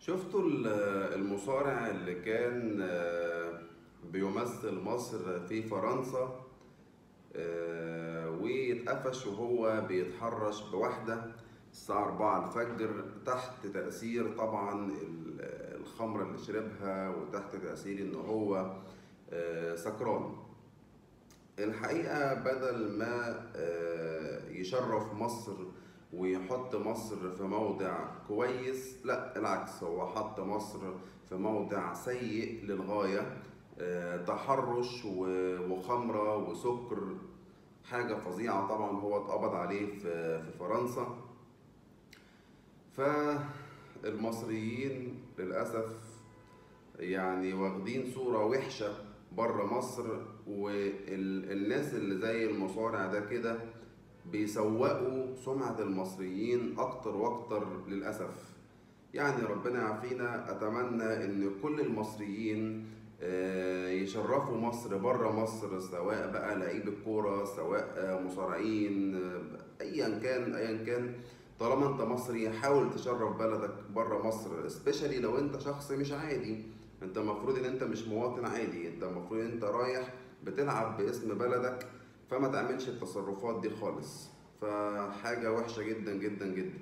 شفتوا المصارع اللي كان بيمثل مصر في فرنسا، واتقفش وهو بيتحرش بواحدة الساعة 4 الفجر تحت تأثير طبعا الخمرة اللي شربها، وتحت تأثير ان هو سكران. الحقيقة بدل ما يشرف مصر ويحط مصر في موضع كويس، لا العكس، هو حط مصر في موضع سيء للغاية. تحرش وخمرة وسكر، حاجة فظيعة. طبعا هو اتقبض عليه في فرنسا. فالمصريين للأسف يعني واخدين صورة وحشة بره مصر، والناس اللي زي المصارع ده كده بيسوقوا سمعة المصريين أكتر وأكتر للأسف. يعني ربنا يعافينا. أتمنى إن كل المصريين يشرفوا مصر بره مصر، سواء بقى لعيب الكورة، سواء مصارعين، أيا كان أيا كان. طالما أنت مصري حاول تشرف بلدك بره مصر، سبيشالي لو أنت شخص مش عادي. أنت المفروض إن أنت مش مواطن عادي، أنت المفروض إن أنت رايح بتلعب باسم بلدك. فما تعملش التصرفات دي خالص، فحاجة وحشة جدا جدا جدا.